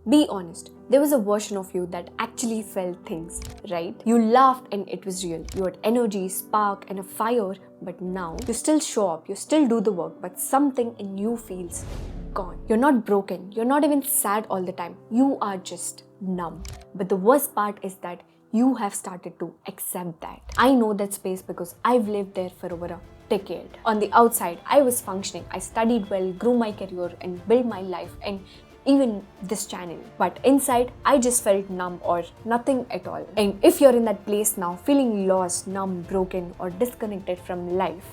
Be honest, there was a version of you that actually felt things, right? You laughed and it was real. You had energy, spark, and a fire, but now you still show up, you still do the work, but something in you feels gone. You're not broken, you're not even sad all the time. You are just numb. But the worst part is that you have started to accept that. I know that space because I've lived there for over a decade. On the outside, I was functioning. I studied well, grew my career, and built my life, and even this channel. But inside, I just felt numb or nothing at all. And if you're in that place now, feeling lost, numb, broken, or disconnected from life,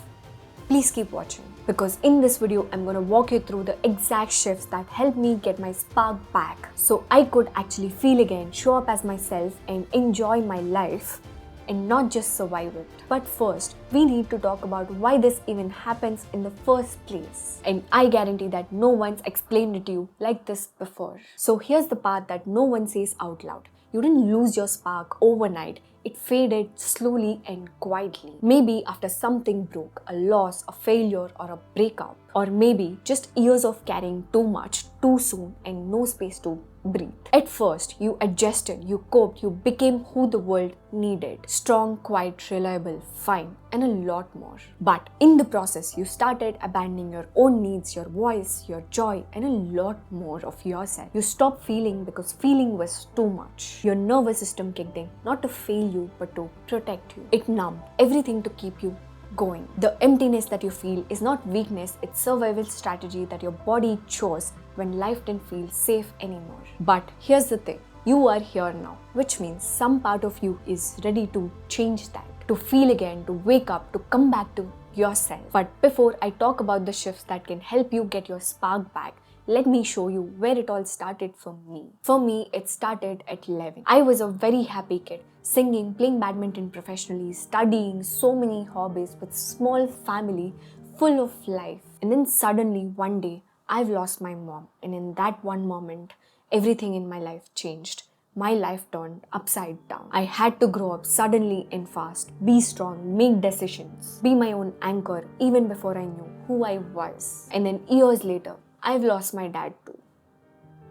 please keep watching, because in this video, I'm gonna walk you through the exact shifts that helped me get my spark back so I could actually feel again, show up as myself, and enjoy my life and not just survive it. But first, we need to talk about why this even happens in the first place. And I guarantee that no one's explained it to you like this before. So here's the part that no one says out loud. You didn't lose your spark overnight. It faded slowly and quietly. Maybe after something broke, a loss, a failure, or a breakup. Or maybe just years of carrying too much, too soon, and no space to breathe. At first, you adjusted, you coped, you became who the world needed. Strong, quiet, reliable, fine, and a lot more. But in the process, you started abandoning your own needs, your voice, your joy, and a lot more of yourself. You stopped feeling because feeling was too much. Your nervous system kicked in, not to fail you, but to protect you. It numbed everything to keep you going. The emptiness that you feel is not weakness, it's survival strategy that your body chose when life didn't feel safe anymore. But here's the thing, you are here now, which means some part of you is ready to change that, to feel again, to wake up, to come back to yourself. But before I talk about the shifts that can help you get your spark back, let me show you where it all started for me. For me, it started at 11. I was a very happy kid, singing, playing badminton professionally, studying, so many hobbies with small family, full of life. And then suddenly one day, I've lost my mom. And in that one moment, everything in my life changed. My life turned upside down. I had to grow up suddenly and fast, be strong, make decisions, be my own anchor even before I knew who I was. And then years later, I've lost my dad too.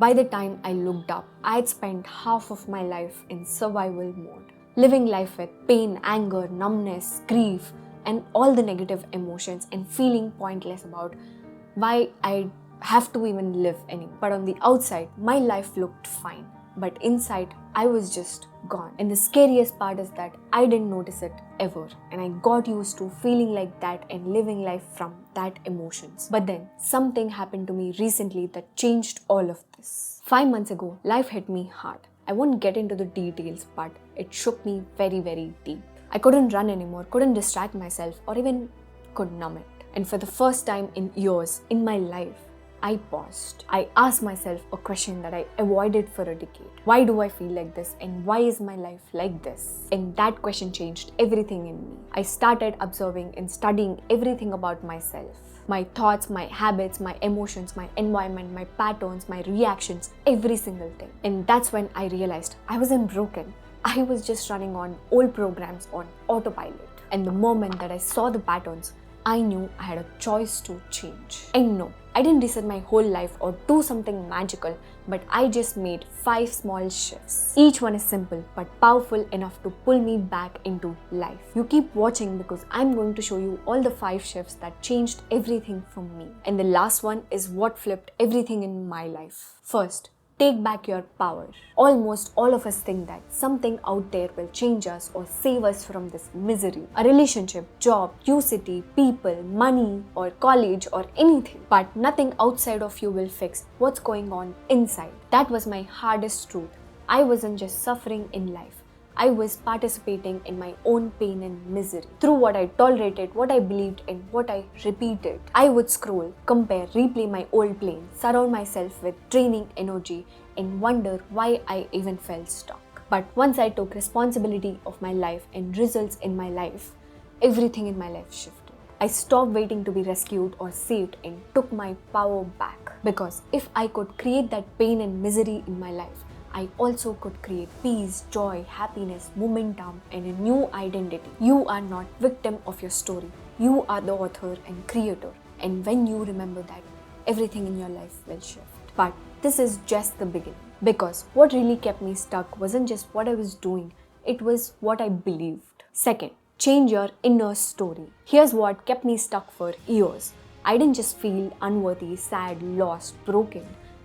By the time I looked up, I had spent half of my life in survival mode, living life with pain, anger, numbness, grief, and all the negative emotions, and feeling pointless about why I have to even live anymore. But on the outside, my life looked fine. But inside, I was just gone. And the scariest part is that I didn't notice it ever. And I got used to feeling like that and living life from that emotions. But then something happened to me recently that changed all of this. 5 months ago, life hit me hard. I won't get into the details, but it shook me very, very deep. I couldn't run anymore, couldn't distract myself, or even could numb it. And for the first time in years in my life, I paused. I asked myself a question that I avoided for a decade. Why do I feel like this, and why is my life like this? And that question changed everything in me. I started observing and studying everything about myself. My thoughts, my habits, my emotions, my environment, my patterns, my reactions, every single thing. And that's when I realized I wasn't broken. I was just running on old programs on autopilot. And the moment that I saw the patterns, I knew I had a choice to change. And no, I didn't reset my whole life or do something magical, but I just made 5 small shifts. Each one is simple but powerful enough to pull me back into life. You keep watching because I'm going to show you all the 5 shifts that changed everything for me. And the last one is what flipped everything in my life. First, take back your power. Almost all of us think that something out there will change us or save us from this misery. A relationship, job, new city, people, money, or college, or anything. But nothing outside of you will fix what's going on inside. That was my hardest truth. I wasn't just suffering in life. I was participating in my own pain and misery. Through what I tolerated, what I believed, and what I repeated. I would scroll, compare, replay my old pain, surround myself with draining energy, and wonder why I even felt stuck. But once I took responsibility of my life and results in my life, everything in my life shifted. I stopped waiting to be rescued or saved and took my power back. Because if I could create that pain and misery in my life, I also could create peace, joy, happiness, momentum, and a new identity. You are not victim of your story. You are the author and creator. And when you remember that, everything in your life will shift. But this is just the beginning. Because what really kept me stuck wasn't just what I was doing, it was what I believed. Second, change your inner story. Here's what kept me stuck for years. I didn't just feel unworthy, sad, lost, broken.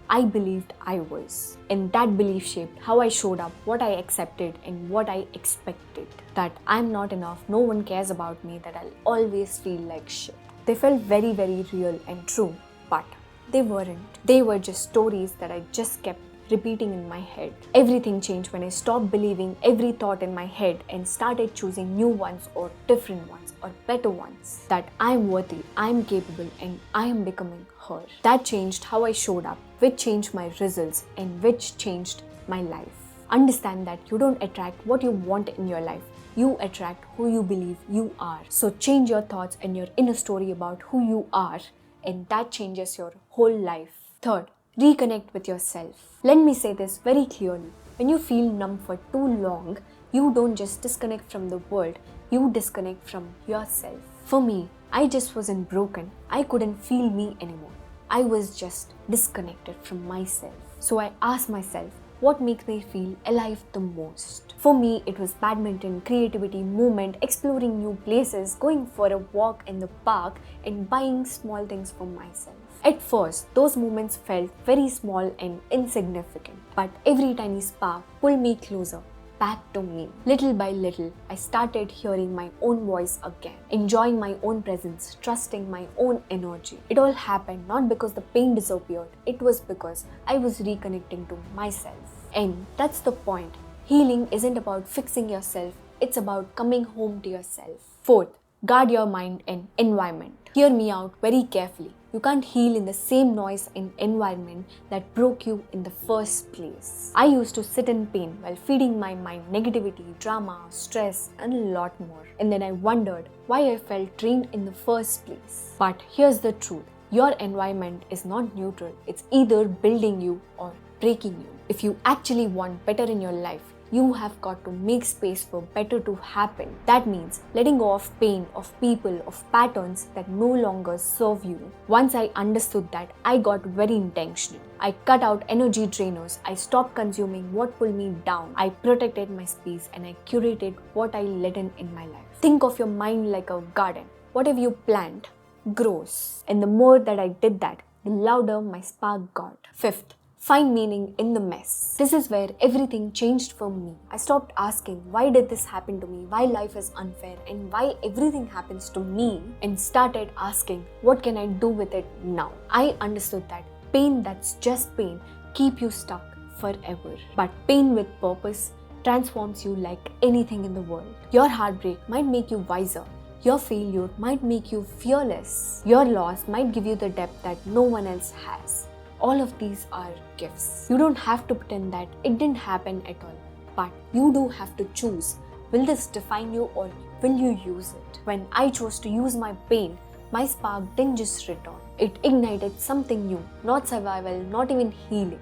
I believed I was. And that belief shaped how I showed up, what I accepted, and what I expected. That I'm not enough, no one cares about me, that I'll always feel like shit. They felt very, very real and true, but they weren't. They were just stories that I just kept repeating in my head. Everything changed when I stopped believing every thought in my head and started choosing new ones or different ones or better ones. That I'm worthy, I'm capable, and I am becoming her. That changed how I showed up, which changed my results and which changed my life. Understand that you don't attract what you want in your life. You attract who you believe you are. So change your thoughts and your inner story about who you are, and that changes your whole life. Third, reconnect with yourself. Let me say this very clearly. When you feel numb for too long, you don't just disconnect from the world, you disconnect from yourself. For me, I just wasn't broken. I couldn't feel me anymore. I was just disconnected from myself. So I asked myself, what makes me feel alive the most? For me, it was badminton, creativity, movement, exploring new places, going for a walk in the park, and buying small things for myself. At first, those moments felt very small and insignificant, but every tiny spark pulled me closer, back to me. Little by little, I started hearing my own voice again, enjoying my own presence, trusting my own energy. It all happened not because the pain disappeared, it was because I was reconnecting to myself. And that's the point. Healing isn't about fixing yourself, it's about coming home to yourself. Fourth, guard your mind and environment. Hear me out very carefully. You can't heal in the same noise and environment that broke you in the first place. I used to sit in pain while feeding my mind negativity, drama, stress, and a lot more. And then I wondered why I felt drained in the first place. But here's the truth. Your environment is not neutral. It's either building you or breaking you. If you actually want better in your life, you have got to make space for better to happen. That means letting go of pain, of people, of patterns that no longer serve you. Once I understood that, I got very intentional. I cut out energy drainers. I stopped consuming what pulled me down. I protected my space and I curated what I let in my life. Think of your mind like a garden. Whatever you plant grows. And the more that I did that, the louder my spark got. Fifth, find meaning in the mess. This is where everything changed for me. I stopped asking, why did this happen to me? Why life is unfair? And why everything happens to me? And started asking, what can I do with it now? I understood that pain that's just pain keep you stuck forever. But pain with purpose transforms you like anything in the world. Your heartbreak might make you wiser. Your failure might make you fearless. Your loss might give you the depth that no one else has. All of these are gifts. You don't have to pretend that it didn't happen at all, but you do have to choose. Will this define you or will you use it? When I chose to use my pain, my spark didn't just return. It ignited something new, not survival, not even healing.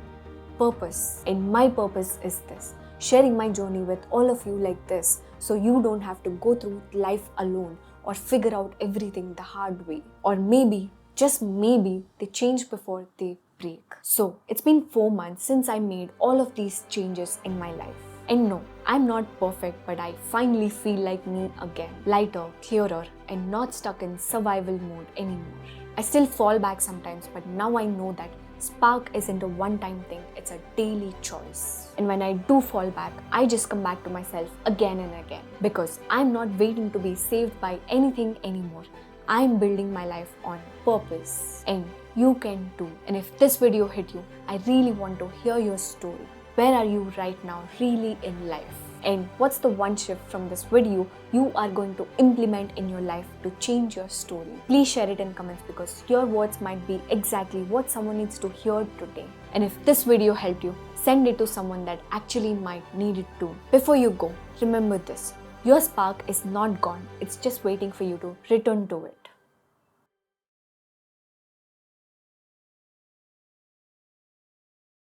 Purpose. And my purpose is this, sharing my journey with all of you like this, so you don't have to go through life alone or figure out everything the hard way. Or maybe, just maybe, they change before they break. So, it's been 4 months since I made all of these changes in my life. And no, I'm not perfect, but I finally feel like me again. Lighter, clearer, and not stuck in survival mode anymore. I still fall back sometimes, but now I know that spark isn't a one-time thing, it's a daily choice. And when I do fall back, I just come back to myself again and again. Because I'm not waiting to be saved by anything anymore. I'm building my life on purpose. And you can too. And if this video hit you, I really want to hear your story. Where are you right now really in life? And what's the one shift from this video you are going to implement in your life to change your story? Please share it in comments because your words might be exactly what someone needs to hear today. And if this video helped you, send it to someone that actually might need it too. Before you go, remember this. Your spark is not gone. It's just waiting for you to return to it.